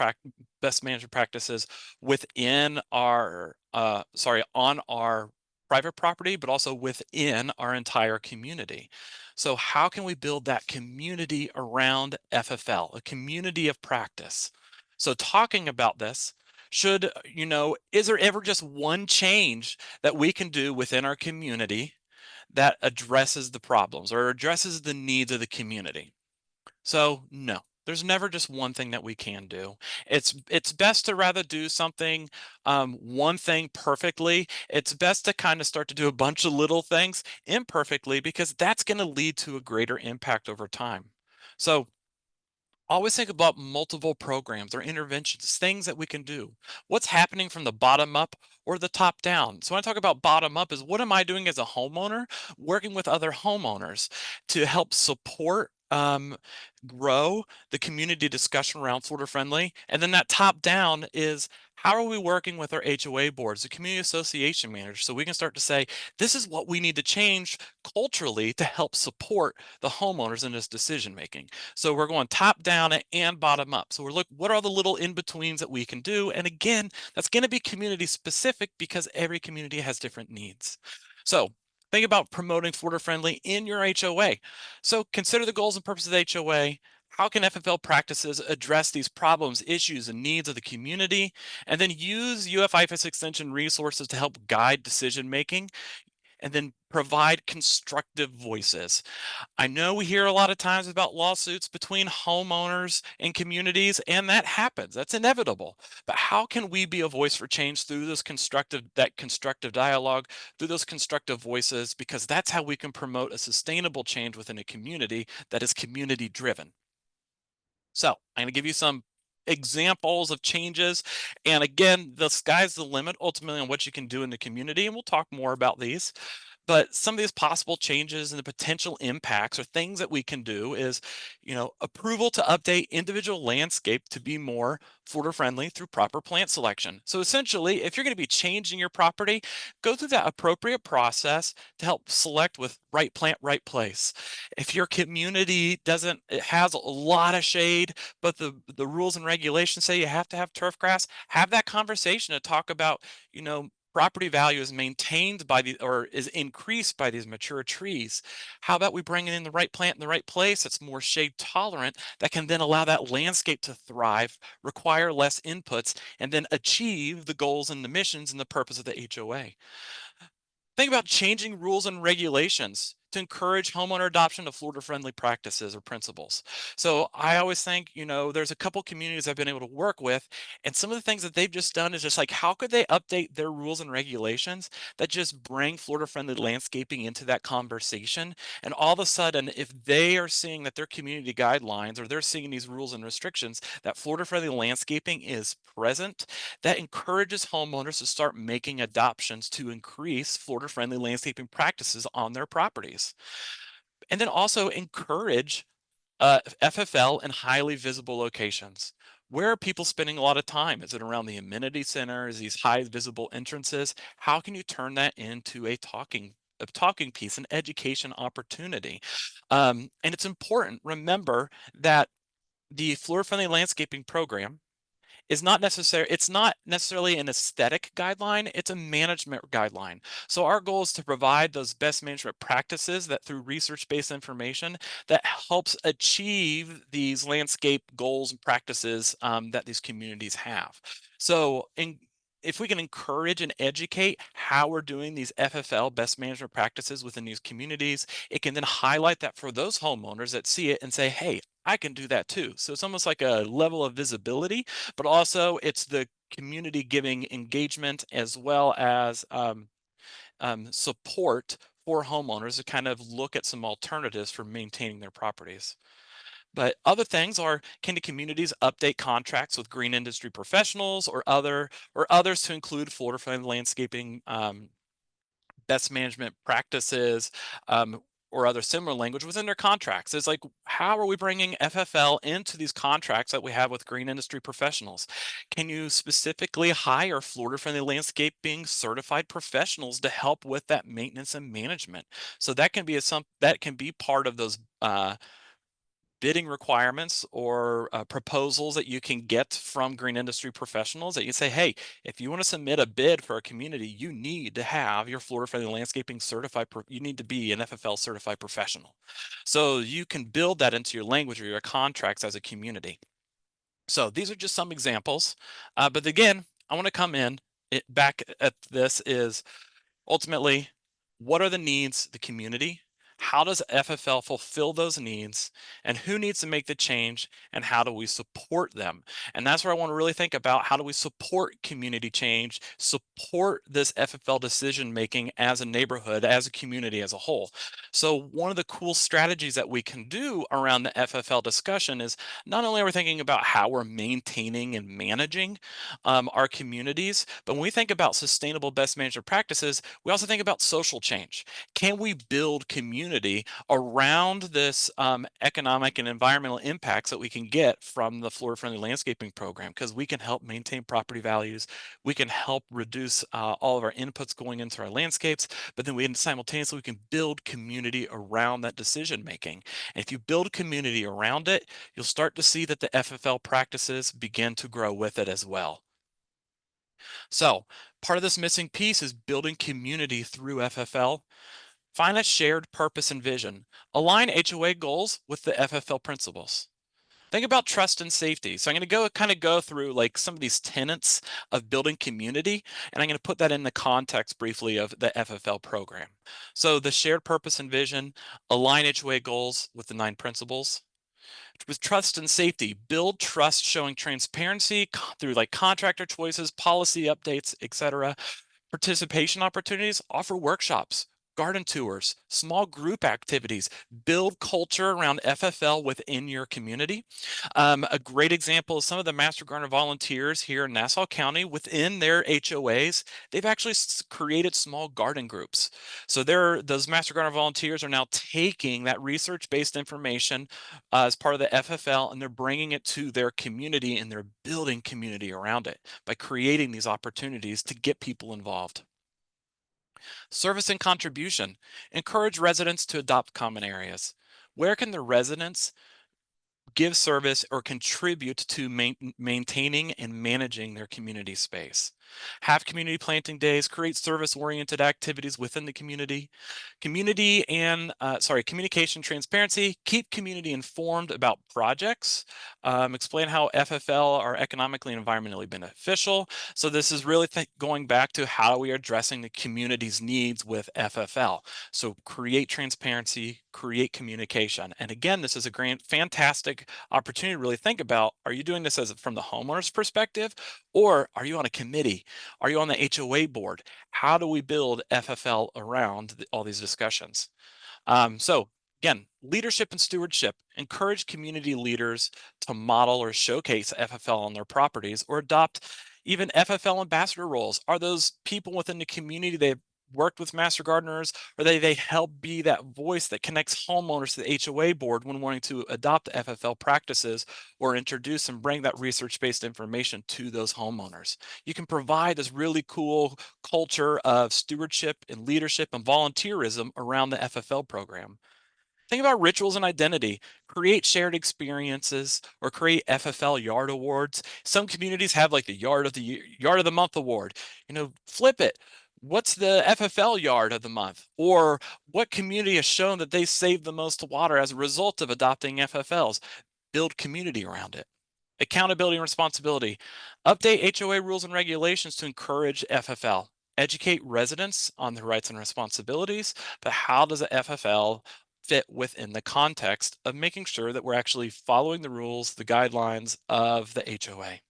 management practices within our, on our private property, but also within our entire community? So how can we build that community around FFL, a community of practice? So talking about this, is there ever just one change that we can do within our community that addresses the problems or addresses the needs of the community? So no, there's never just one thing that we can do. It's best to rather do something, one thing perfectly. It's best to kind of start to do a bunch of little things imperfectly, because that's going to lead to a greater impact over time. So always think about multiple programs or interventions, things that we can do. What's happening from the bottom up or the top down? So when I talk about bottom up, is what am I doing as a homeowner, working with other homeowners to help support, grow the community discussion around Florida friendly? And then that top down is, how are we working with our HOA boards, the community association managers, so we can start to say, this is what we need to change culturally to help support the homeowners in this decision making. So we're going top down and bottom up. So we're looking, what are the little in-betweens that we can do? And again, that's going to be community specific because every community has different needs. So think about promoting Florida friendly in your HOA. So consider the goals and purposes of the HOA. How can FFL practices address these problems, issues, and needs of the community? And then use IFAS extension resources to help guide decision making, and then provide constructive voices. I know we hear a lot of times about lawsuits between homeowners and communities, and that happens. That's inevitable. But how can we be a voice for change through that constructive dialogue, through those constructive voices? Because that's how we can promote a sustainable change within a community that is community driven. So I'm going to give you some examples of changes. And again, the sky's the limit ultimately on what you can do in the community. And we'll talk more about these. But some of these possible changes and the potential impacts or things that we can do is, approval to update individual landscape to be more Florida friendly through proper plant selection. So essentially, if you're going to be changing your property, go through that appropriate process to help select with right plant, right place. If your community it has a lot of shade, but the rules and regulations say you have to have turf grass, have that conversation to talk about, property value is maintained or is increased by these mature trees. How about we bring in the right plant in the right place that's more shade tolerant, that can then allow that landscape to thrive, require less inputs, and then achieve the goals and the missions and the purpose of the HOA. Think about changing rules and regulations to encourage homeowner adoption of Florida-friendly practices or principles. So I always think, there's a couple communities I've been able to work with, and some of the things that they've just done is just like, how could they update their rules and regulations that just bring Florida-friendly landscaping into that conversation? And all of a sudden, if they are seeing that their community guidelines or they're seeing these rules and restrictions, that Florida-friendly landscaping is present, that encourages homeowners to start making adoptions to increase Florida-friendly landscaping practices on their properties. And then also encourage FFL in highly visible locations. Where are people spending a lot of time? Is it around the amenity centers, these high visible entrances? How can you turn that into a talking piece, an education opportunity? And it's important, remember that the Florida Friendly Landscaping Program it's not necessarily an aesthetic guideline, it's a management guideline. So our goal is to provide those best management practices that through research-based information that helps achieve these landscape goals and practices that these communities have. So if we can encourage and educate how we're doing these FFL best management practices within these communities, it can then highlight that for those homeowners that see it and say, hey, I can do that too. So it's almost like a level of visibility, but also it's the community giving engagement, as well as support for homeowners to kind of look at some alternatives for maintaining their properties. But other things are, can the communities update contracts with green industry professionals or others to include Florida friendly landscaping best management practices, or other similar language within their contracts? It's like, how are we bringing FFL into these contracts that we have with green industry professionals? Can you specifically hire Florida friendly landscaping certified professionals to help with that maintenance and management? So that can be that can be part of those bidding requirements or proposals that you can get from green industry professionals, that you say, hey, if you want to submit a bid for a community, you need to have your Florida friendly landscaping certified, you need to be an FFL certified professional. So you can build that into your language or your contracts as a community. So these are just some examples. But again, I want to come in back at this is ultimately, what are the needs of the community? How does FFL fulfill those needs? And who needs to make the change? And how do we support them? And that's where I want to really think about, how do we support community change, support this FFL decision making as a neighborhood, as a community as a whole. So one of the cool strategies that we can do around the FFL discussion is, not only are we thinking about how we're maintaining and managing our communities, but when we think about sustainable best management practices, we also think about social change. Can we build community around this economic and environmental impacts that we can get from the Florida Friendly Landscaping Program? Because we can help maintain property values, we can help reduce all of our inputs going into our landscapes, but then simultaneously we can build community around that decision making. And if you build community around it, you'll start to see that the FFL practices begin to grow with it as well. So part of this missing piece is building community through FFL. Find a shared purpose and vision. Align HOA goals with the FFL principles. Think about trust and safety. So I'm going to go through like some of these tenets of building community, and I'm going to put that in the context briefly of the FFL program. So the shared purpose and vision, align HOA goals with the 9 principles. With trust and safety, build trust, showing transparency through like contractor choices, policy updates, etc. Participation opportunities, offer workshops, garden tours, small group activities, build culture around FFL within your community. A great example is some of the Master Gardener volunteers here in Nassau County within their HOAs. They've actually created small garden groups. So those Master Gardener volunteers are now taking that research-based information as part of the FFL, and they're bringing it to their community, and they're building community around it by creating these opportunities to get people involved. Service and contribution. Encourage residents to adopt common areas. Where can the residents give service or contribute to maintaining and managing their community space? Have community planting days, create service-oriented activities within the community. Communication transparency, keep community informed about projects, explain how FFL are economically and environmentally beneficial. So this is really going back to how we are addressing the community's needs with FFL. So create transparency, create communication. And again, this is a fantastic opportunity to really think about, are you doing this from the homeowner's perspective, or are you on a committee? Are you on the HOA board? How do we build FFL around all these discussions? So again, leadership and stewardship. Encourage community leaders to model or showcase FFL on their properties, or adopt even FFL ambassador roles. Are those people within the community that worked with master gardeners, or they help be that voice that connects homeowners to the HOA board when wanting to adopt FFL practices or introduce and bring that research-based information to those homeowners? You can provide this really cool culture of stewardship and leadership and volunteerism around the FFL program. Think about rituals and identity. Create shared experiences or create FFL yard awards. Some communities have like the yard of the month award. Flip it. What's the FFL yard of the month? Or what community has shown that they saved the most water as a result of adopting FFLs? Build community around it. Accountability and responsibility. Update HOA rules and regulations to encourage FFL. Educate residents on their rights and responsibilities, but how does the FFL fit within the context of making sure that we're actually following the rules, the guidelines of the HOA?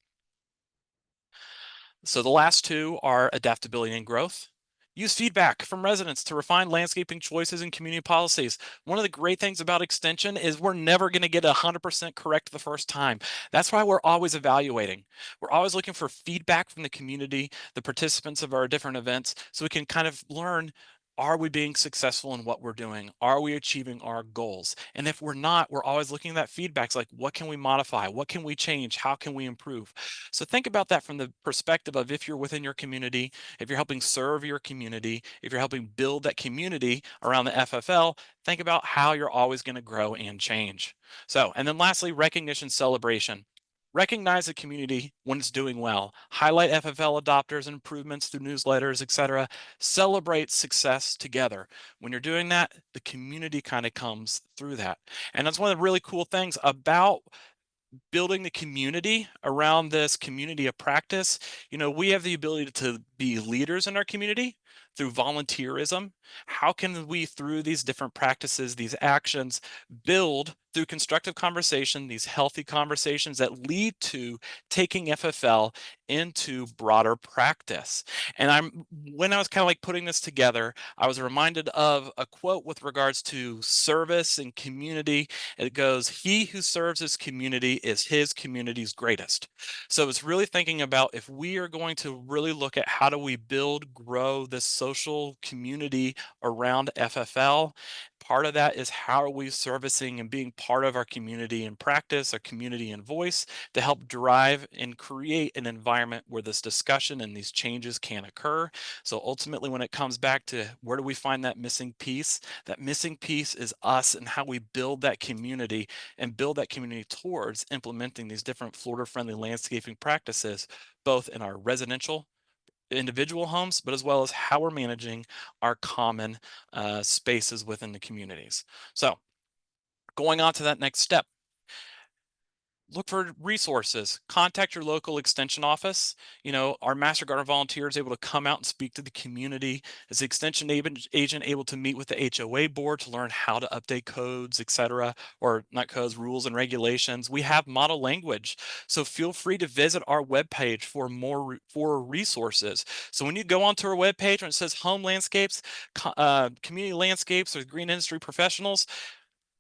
So the last two are adaptability and growth. Use feedback from residents to refine landscaping choices and community policies. One of the great things about extension is we're never going to get 100% correct the first time. That's why we're always evaluating. We're always looking for feedback from the community, the participants of our different events, so we can kind of learn, are we being successful in what we're doing? Are we achieving our goals? And if we're not, we're always looking at that feedback. It's like, what can we modify? What can we change? How can we improve? So think about that from the perspective of if you're within your community, if you're helping serve your community, if you're helping build that community around the FFL, think about how you're always going to grow and change. So, and then lastly, recognition celebration. Recognize the community when it's doing well. Highlight FFL adopters and improvements through newsletters, etc. Celebrate success together. When you're doing that, the community kind of comes through that. And that's one of the really cool things about building the community around this community of practice. We have the ability to be leaders in our community through volunteerism. How can we, through these different practices, these actions, build through constructive conversation, these healthy conversations that lead to taking FFL into broader practice? And when I was kind of like putting this together, I was reminded of a quote with regards to service and community. It goes, "He who serves his community is his community's greatest." So it's really thinking about, if we are going to really look at how do we build, grow this social community around FFL, part of that is how are we servicing and being part of our community in practice, our community in voice, to help drive and create an environment where this discussion and these changes can occur. So ultimately, when it comes back to where do we find that missing piece, that missing piece is us and how we build that community and build that community towards implementing these different Florida-friendly landscaping practices, both in our residential individual homes, but as well as how we're managing our common spaces within the communities. So going on to that next step, look for resources. Contact your local extension office. Our Master Gardener volunteer is able to come out and speak to the community. As the extension agent able to meet with the HOA board to learn how to update codes, etc., or not codes, rules and regulations. We have model language, so feel free to visit our webpage for more resources. So when you go onto our webpage and it says home landscapes, community landscapes, or green industry professionals,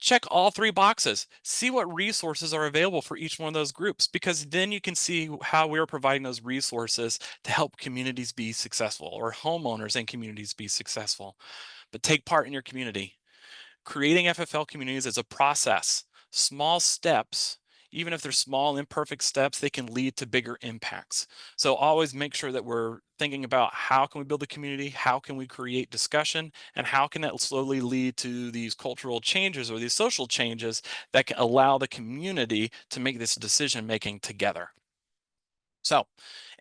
check all three boxes, see what resources are available for each one of those groups, because then you can see how we're providing those resources to help communities be successful, or homeowners and communities be successful. But take part in your community. Creating FFL communities is a process. Small steps, even if they're small imperfect steps, they can lead to bigger impacts. So always make sure that we're thinking about how can we build a community, how can we create discussion, and how can that slowly lead to these cultural changes or these social changes that can allow the community to make this decision making together. So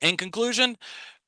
in conclusion,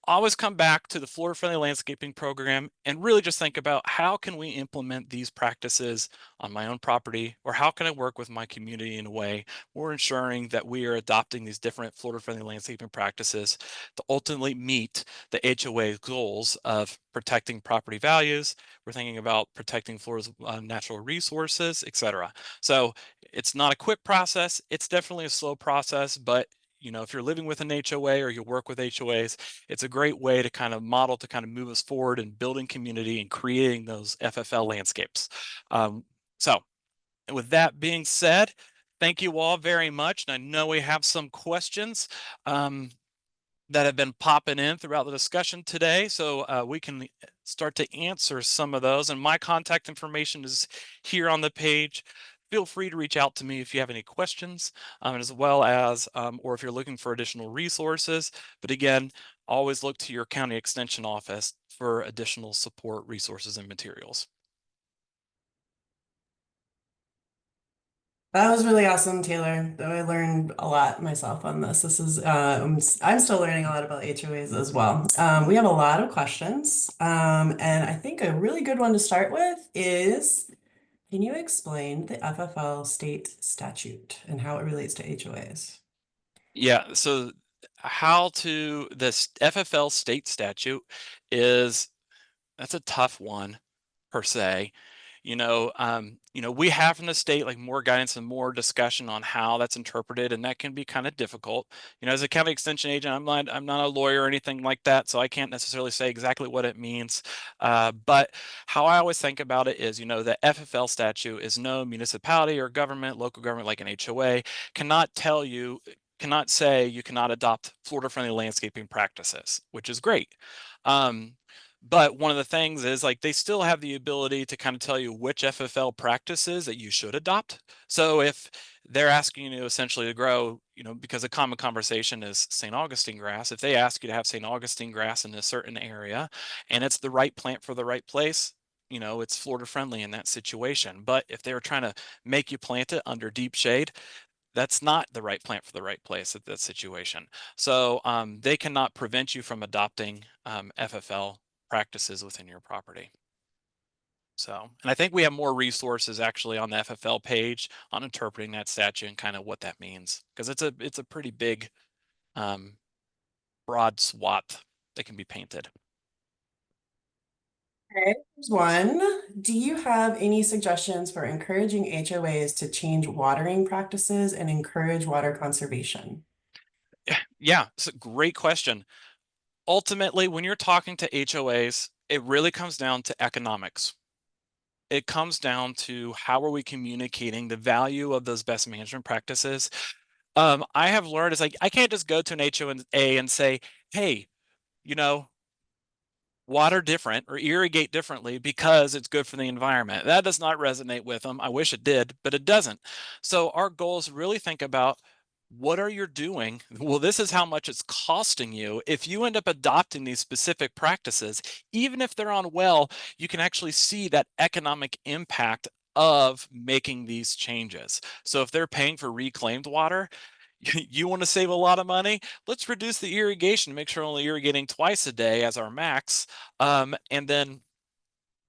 always come back to the Florida Friendly Landscaping Program and really just think about, how can we implement these practices on my own property, or how can I work with my community in a way where we're ensuring that we are adopting these different Florida Friendly landscaping practices to ultimately meet the HOA goals of protecting property values. We're thinking about protecting Florida's natural resources, etc. So it's not a quick process. It's definitely a slow process, but if you're living with an HOA or you work with HOAs, it's a great way to kind of model, to kind of move us forward in building community and creating those FFL landscapes. So with that being said, thank you all very much. And I know we have some questions that have been popping in throughout the discussion today, so we can start to answer some of those. And my contact information is here on the page. Feel free to reach out to me if you have any questions, as well as, or if you're looking for additional resources. But again, always look to your county extension office for additional support, resources, and materials. That was really awesome, Taylor. Though I learned a lot myself on this. This is I'm still learning a lot about HOAs as well. We have a lot of questions, and I think a really good one to start with is, can you explain the FFL state statute and how it relates to HOAs? Yeah, so this FFL state statute that's a tough one per se. We have from the state like more guidance and more discussion on how that's interpreted, and that can be kind of difficult. As a county extension agent, I'm not a lawyer or anything like that, so I can't necessarily say exactly what it means. But how I always think about it is, the FFL statute is no municipality or government, local government like an HOA cannot say you cannot adopt Florida-friendly landscaping practices, which is great. But one of the things is like they still have the ability to kind of tell you which FFL practices that you should adopt. So if they're asking you essentially to grow, because a common conversation is St. Augustine grass, if they ask you to have St. Augustine grass in a certain area and it's the right plant for the right place, it's Florida friendly in that situation. But if they were trying to make you plant it under deep shade, that's not the right plant for the right place at that situation. So they cannot prevent you from adopting FFL practices within your property. So, and I think we have more resources actually on the FFL page on interpreting that statute and kind of what that means, because it's a pretty big, broad swath that can be painted. Okay, here's one. Do you have any suggestions for encouraging HOAs to change watering practices and encourage water conservation? Yeah, it's a great question. Ultimately, when you're talking to HOAs, it really comes down to economics. It comes down to how are we communicating the value of those best management practices. I have learned it's like I can't just go to an HOA and say, hey, water different or irrigate differently because it's good for the environment. That does not resonate with them. I wish it did, but it doesn't. So our goal is really think about what are you doing? Well, this is how much it's costing you. If you end up adopting these specific practices, even if they're on well, you can actually see that economic impact of making these changes. So if they're paying for reclaimed water, you want to save a lot of money, let's reduce the irrigation, make sure only irrigating twice a day as our max. And then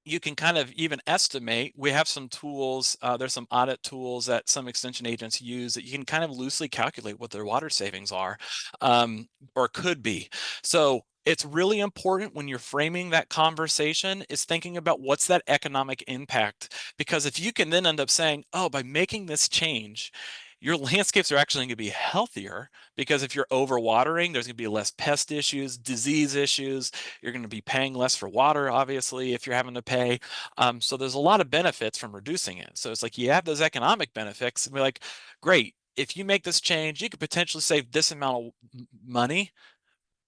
you can kind of even estimate. We have some tools, there's some audit tools that some extension agents use that you can kind of loosely calculate what their water savings are, or could be. So it's really important when you're framing that conversation is thinking about what's that economic impact, because if you can then end up saying, oh, by making this change, your landscapes are actually going to be healthier, because if you're overwatering, there's going to be less pest issues, disease issues. You're going to be paying less for water, obviously, if you're having to pay. So there's a lot of benefits from reducing it. So it's like you have those economic benefits and we're like, great, if you make this change, you could potentially save this amount of money.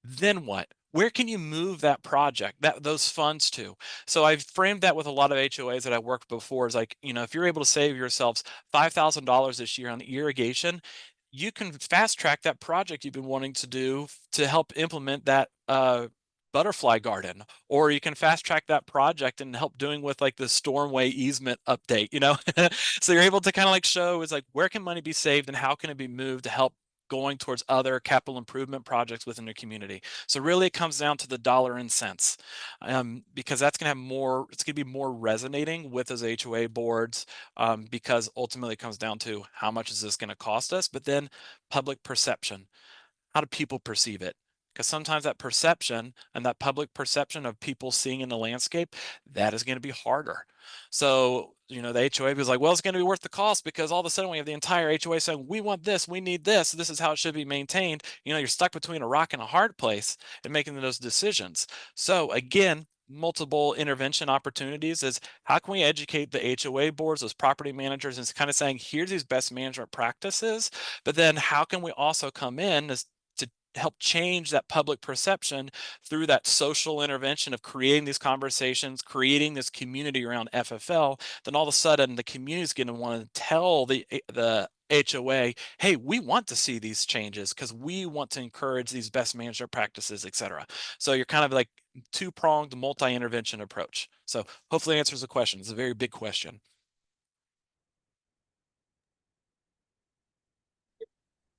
Then what? Where can you move that project, those funds to? So I've framed that with a lot of HOAs that I worked before is like, if you're able to save yourselves $5,000 this year on irrigation, you can fast track that project you've been wanting to do to help implement that butterfly garden, or you can fast track that project and help doing with like the stormway easement update, so you're able to kind of like show is like where can money be saved and how can it be moved to help going towards other capital improvement projects within the community. So really it comes down to the dollar and cents, because that's going to have more, it's going to be more resonating with those HOA boards, because ultimately it comes down to how much is this going to cost us, but then public perception. How do people perceive it? Because sometimes that perception and that public perception of people seeing in the landscape, that is going to be harder. So, the HOA was like, well, it's going to be worth the cost, because all of a sudden we have the entire HOA saying, we want this, we need this is how it should be maintained. You're stuck between a rock and a hard place in making those decisions. So again, multiple intervention opportunities is how can we educate the HOA boards, those property managers, and kind of saying, here's these best management practices, but then how can we also come in as to help change that public perception through that social intervention of creating these conversations, creating this community around FFL. Then all of a sudden the community is going to want to tell the HOA, hey, we want to see these changes because we want to encourage these best management practices, etc. So you're kind of like two-pronged multi-intervention approach. So hopefully answers the question. It's a very big question.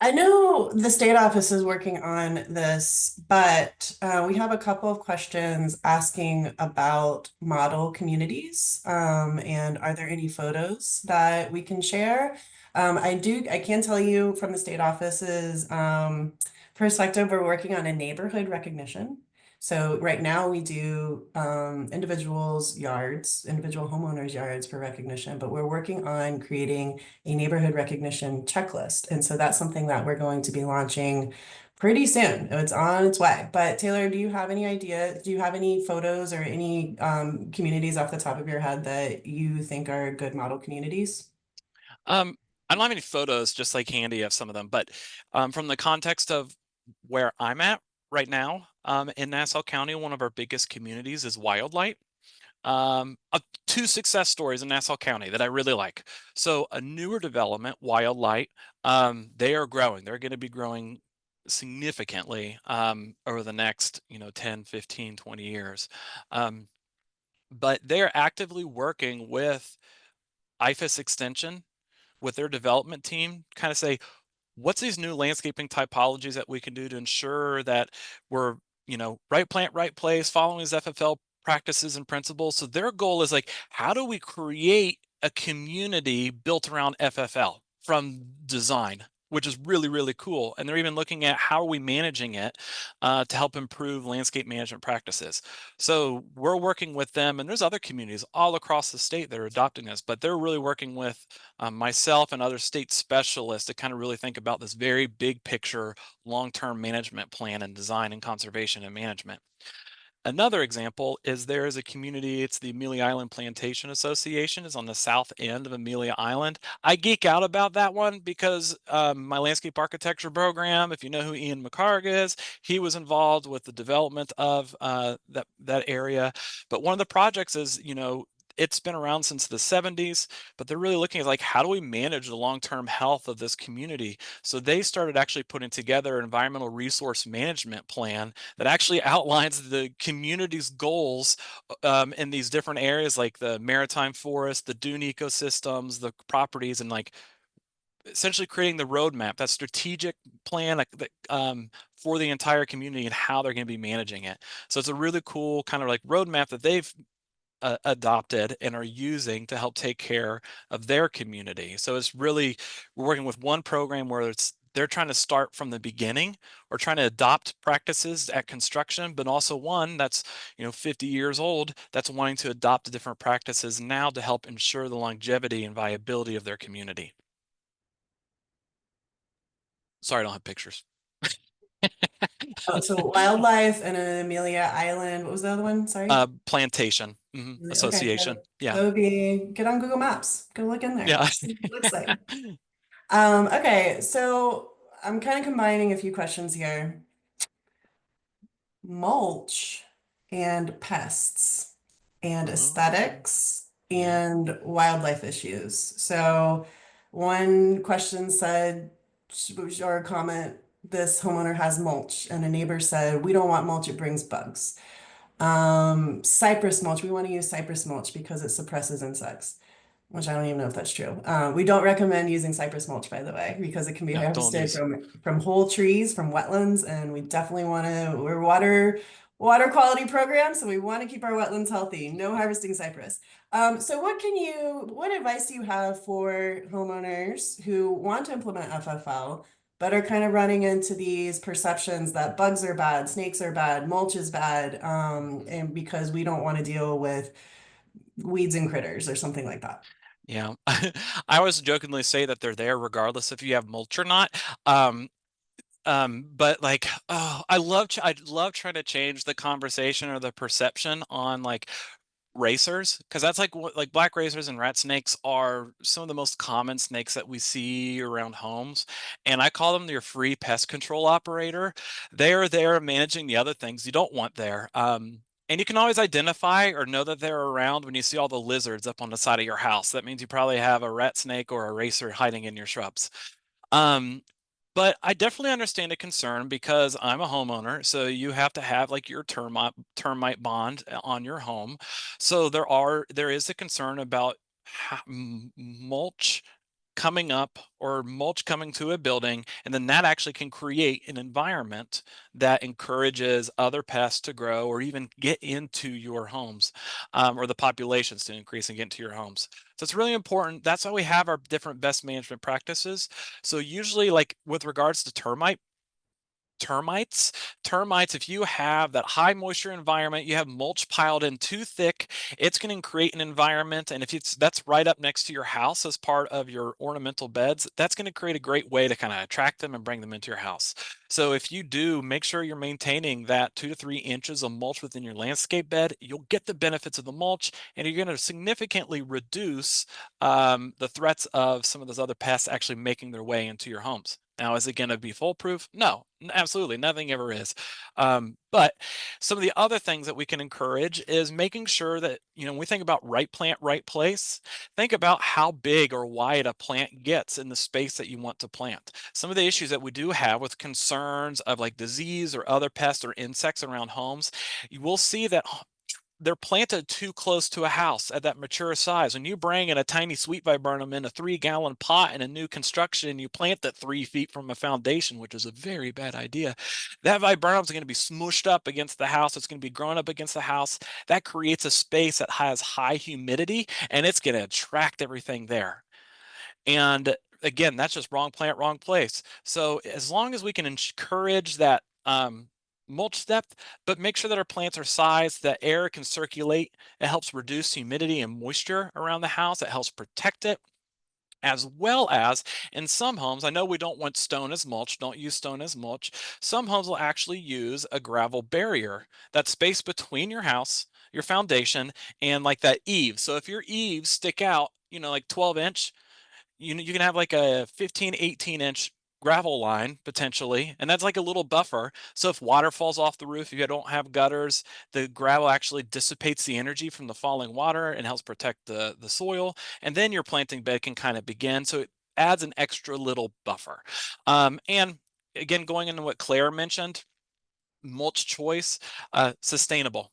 I know the state office is working on this, but we have a couple of questions asking about model communities. And are there any photos that we can share? I can tell you from the state office's perspective, we're working on a neighborhood recognition. So right now we do individuals' yards, individual homeowners' yards for recognition, but we're working on creating a neighborhood recognition checklist. And so that's something that we're going to be launching pretty soon. It's on its way. But Taylor, do you have any idea? Do you have any photos or any communities off the top of your head that you think are good model communities? I don't have any photos just like handy of some of them, but from the context of where I'm at right now, in Nassau County, one of our biggest communities is Wildlight. Two success stories in Nassau County that I really like. So a newer development, Wildlight, they are growing. They're going to be growing significantly over the next, 10, 15, 20 years. But they're actively working with IFAS Extension, with their development team, kind of say, what's these new landscaping typologies that we can do to ensure that we're, right plant, right place, following these FFL practices and principles. So their goal is like, how do we create a community built around FFL from design, which is really, really cool. And they're even looking at how are we managing it to help improve landscape management practices. So we're working with them, and there's other communities all across the state that are adopting this, but they're really working with myself and other state specialists to kind of really think about this very big picture, long-term management plan and design and conservation and management. Another example is there is a community, it's the Amelia Island Plantation Association, is on the south end of Amelia Island. I geek out about that one because my landscape architecture program, if you know who Ian McCarg is, he was involved with the development of that area. But one of the projects is, it's been around since the 70s, but they're really looking at like, how do we manage the long-term health of this community? So they started actually putting together an environmental resource management plan that actually outlines the community's goals in these different areas, like the maritime forest, the dune ecosystems, the properties, and like essentially creating the roadmap, that strategic plan for the entire community and how they're going to be managing it. So it's a really cool kind of like roadmap that they've adopted and are using to help take care of their community. So it's really, we're working with one program where they're trying to start from the beginning or trying to adopt practices at construction, but also one that's 50 years old that's wanting to adopt different practices now to help ensure the longevity and viability of their community. Sorry, I don't have pictures. Oh, so wildlife and an Amelia Island. What was the other one? Sorry. Plantation Okay, association. Yeah. that would be get on Google Maps. Go look in there. Yeah. See what it looks like. Okay, so I'm kind of combining a few questions here. Mulch and pests and aesthetics Yeah. and wildlife issues. So one question said, or comment, this homeowner has mulch, and a neighbor said, we don't want mulch, it brings bugs. Cypress mulch, we want to use cypress mulch because it suppresses insects, which I don't even know if that's true. We don't recommend using cypress mulch, by the way, because it can be No, don't harvested use. from whole trees, from wetlands, and we definitely want to. We're water quality program, so we want to keep our wetlands healthy. No harvesting cypress. So what advice do you have for homeowners who want to implement FFL? But are kind of running into these perceptions that bugs are bad, snakes are bad, mulch is bad, and because we don't want to deal with weeds and critters or something like that. Yeah, I always jokingly say that they're there regardless if you have mulch or not. But like, oh, I love trying to change the conversation or the perception on like racers, because that's like what like black racers and rat snakes are some of the most common snakes that we see around homes, and I call them your free pest control operator. They are there managing the other things you don't want there. And you can always identify or know that they're around when you see all the lizards up on the side of your house. That means you probably have a rat snake or a racer hiding in your shrubs. Um, but I definitely understand a concern because I'm a homeowner, so you have to have like your termite bond on your home. So there is a concern about mulch coming up or mulch coming to a building, and then that actually can create an environment that encourages other pests to grow or even get into your homes, or the populations to increase and get into your homes. So it's really important. That's why we have our different best management practices. So usually, like with regards to termite, termites. Termites, if you have that high moisture environment, you have mulch piled in too thick, it's going to create an environment, and if that's right up next to your house as part of your ornamental beds, that's going to create a great way to kind of attract them and bring them into your house. So if you do, make sure you're maintaining that 2 to 3 inches of mulch within your landscape bed. You'll get the benefits of the mulch, and you're going to significantly reduce the threats of some of those other pests actually making their way into your homes. Now, is it going to be foolproof? No, absolutely. Nothing ever is. But some of the other things that we can encourage is making sure that, when we think about right plant, right place, think about how big or wide a plant gets in the space that you want to plant. Some of the issues that we do have with concerns of like disease or other pests or insects around homes, you will see that they're planted too close to a house at that mature size. When you bring in a tiny sweet viburnum in a 3-gallon pot in a new construction and you plant that 3 feet from a foundation, which is a very bad idea, that viburnum is going to be smooshed up against the house. It's going to be growing up against the house. That creates a space that has high humidity, and it's going to attract everything there. And again, that's just wrong plant, wrong place. So as long as we can encourage that mulch depth, but make sure that our plants are sized that air can circulate, it helps reduce humidity and moisture around the house. It helps protect it. As well as in some homes, I know we don't want stone as mulch, don't use stone as mulch. Some homes will actually use a gravel barrier, that space between your house, your foundation, and like that eave. So if your eaves stick out, like 12-inch, you can have like a 15, 18-inch gravel line potentially, and that's like a little buffer. So if water falls off the roof, if you don't have gutters, the gravel actually dissipates the energy from the falling water and helps protect the soil. And then your planting bed can kind of begin. So it adds an extra little buffer. And again, going into what Claire mentioned, mulch choice, sustainable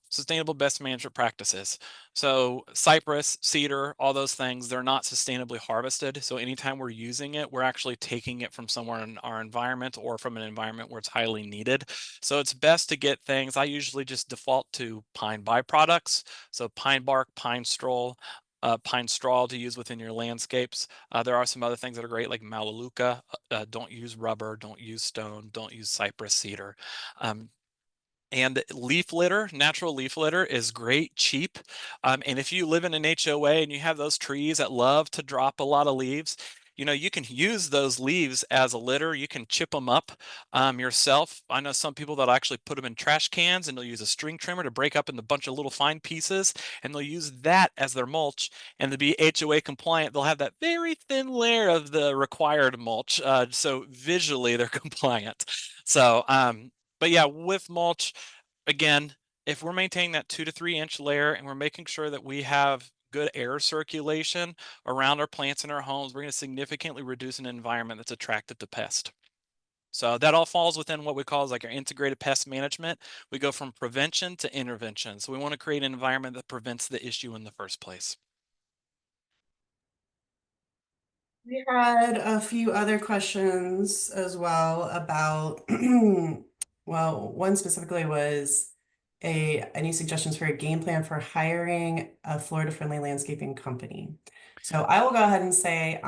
best management practices. So cypress, cedar, all those things, they're not sustainably harvested. So anytime we're using it, we're actually taking it from somewhere in our environment or from an environment where it's highly needed. So it's best to get things, I usually just default to pine byproducts. So pine bark, pine straw to use within your landscapes. There are some other things that are great, like melaleuca. Don't use rubber, don't use stone, don't use cypress, cedar. And leaf litter, natural leaf litter is great, cheap. And if you live in an HOA and you have those trees that love to drop a lot of leaves, you can use those leaves as a litter. You can chip them up yourself. I know some people that actually put them in trash cans, and they'll use a string trimmer to break up into a bunch of little fine pieces, and they'll use that as their mulch. And to be HOA compliant, they'll have that very thin layer of the required mulch. So visually, they're compliant. So, but yeah, with mulch, again, if we're maintaining that 2 to 3 inch layer and we're making sure that we have good air circulation around our plants in our homes, we're going to significantly reduce an environment that's attractive to pests. So that all falls within what we call like our integrated pest management. We go from prevention to intervention. So we want to create an environment that prevents the issue in the first place. We had a few other questions as well about, well, one specifically was any suggestions for a game plan for hiring a Florida-friendly landscaping company. So I will go ahead and say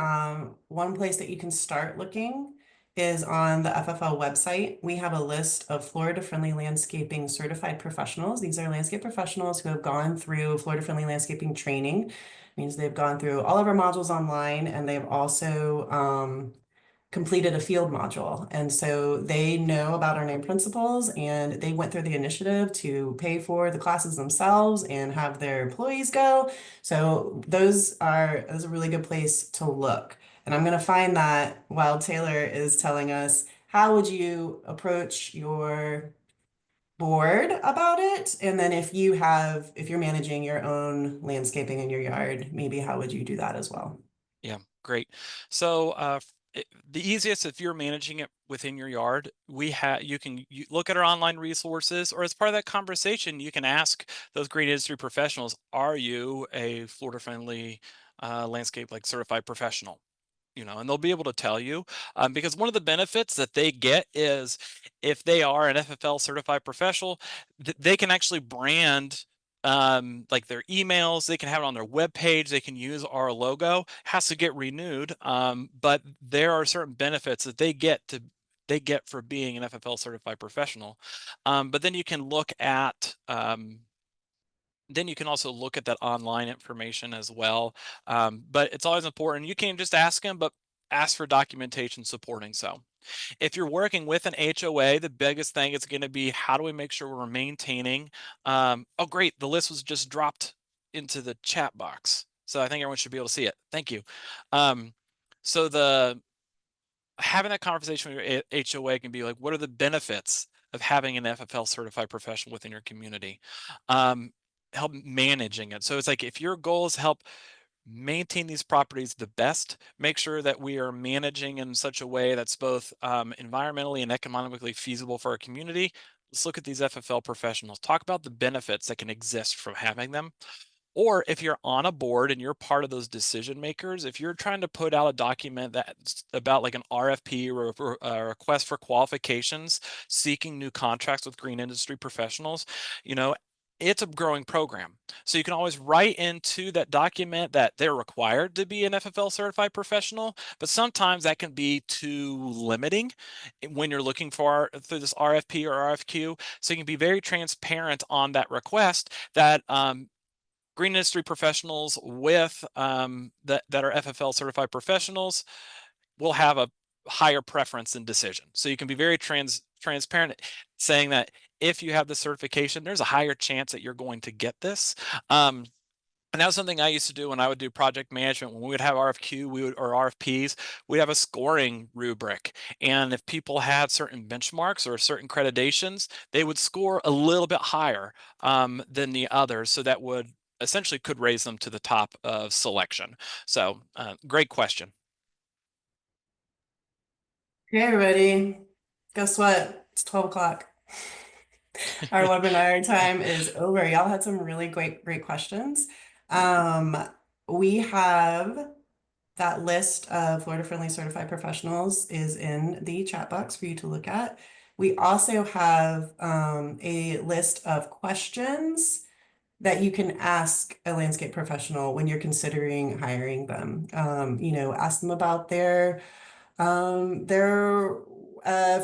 one place that you can start looking is on the FFL website. We have a list of Florida-friendly landscaping certified professionals. These are landscape professionals who have gone through Florida-friendly landscaping training. Means they've gone through all of our modules online, and they've also completed a field module. And so they know about our 9 principles, and they went through the initiative to pay for the classes themselves and have their employees go. So those are a really good place to look. And I'm going to find that while Taylor is telling us, how would you approach your board about it? And then if you're managing your own landscaping in your yard, maybe how would you do that as well? Yeah, great. So the easiest, if you're managing it within your yard, you can look at our online resources, or as part of that conversation, you can ask those great industry professionals, are you a Florida friendly landscape like certified professional? And they'll be able to tell you, because one of the benefits that they get is if they are an FFL certified professional, they can actually brand like their emails, they can have it on their web page, they can use our logo. Has to get renewed, but there are certain benefits that they get to they get for being an FFL certified professional. But then you can look at then you can also look at that online information as well. But it's always important. You can't just ask them, but ask for documentation supporting so. If you're working with an HOA, the biggest thing is going to be how do we make sure we're maintaining. Oh, great. The list was just dropped into the chat box. So I think everyone should be able to see it. Thank you. So having that conversation with your HOA can be like, what are the benefits of having an FFL certified professional within your community? Help managing it. So it's like if your goal is help maintain these properties the best, make sure that we are managing in such a way that's both environmentally and economically feasible for our community. Let's look at these FFL professionals. Talk about the benefits that can exist from having them. Or if you're on a board and you're part of those decision makers, if you're trying to put out a document that's about like an RFP or a request for qualifications, seeking new contracts with green industry professionals, you know, it's a growing program. So you can always write into that document that they're required to be an FFL certified professional, but sometimes that can be too limiting when you're looking for through this RFP or RFQ. So you can be very transparent on that request that green industry professionals with that are FFL certified professionals will have a higher preference in decision. So you can be very transparent saying that if you have the certification, there's a higher chance that you're going to get this. And that was something I used to do when I would do project management. When we would have RFQ, or RFPs, we'd have a scoring rubric. And if people had certain benchmarks or certain accreditations, they would score a little bit higher than the others. So that would essentially could raise them to the top of selection. So great question. Hey, everybody. Guess what? It's 12 o'clock. Our webinar time is over. Y'all had some really great questions. We have that list of Florida Friendly Certified Professionals is in the chat box for you to look at. We also have a list of questions that you can ask a landscape professional when you're considering hiring them. Ask them about their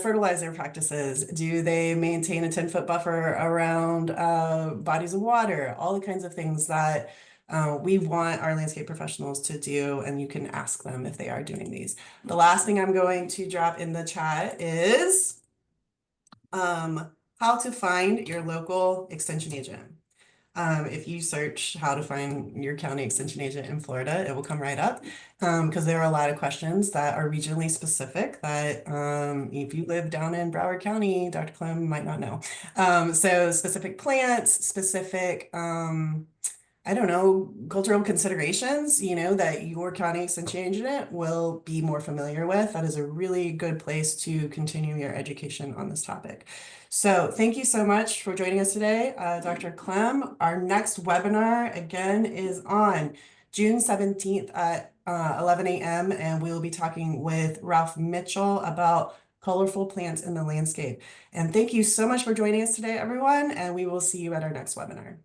fertilizer practices. Do they maintain a 10-foot buffer around bodies of water? All the kinds of things that we want our landscape professionals to do, and you can ask them if they are doing these. The last thing I'm going to drop in the chat is how to find your local extension agent. If you search how to find your county extension agent in Florida, it will come right up because there are a lot of questions that are regionally specific that if you live down in Broward County, Dr. Clem might not know. So specific plants, specific, I don't know, cultural considerations, that your county extension agent will be more familiar with. That is a really good place to continue your education on this topic. So thank you so much for joining us today, Dr. Clem. Our next webinar, again, is on June 17th at 11 a.m. And we'll be talking with Ralph Mitchell about colorful plants in the landscape. And thank you so much for joining us today, everyone. And we will see you at our next webinar.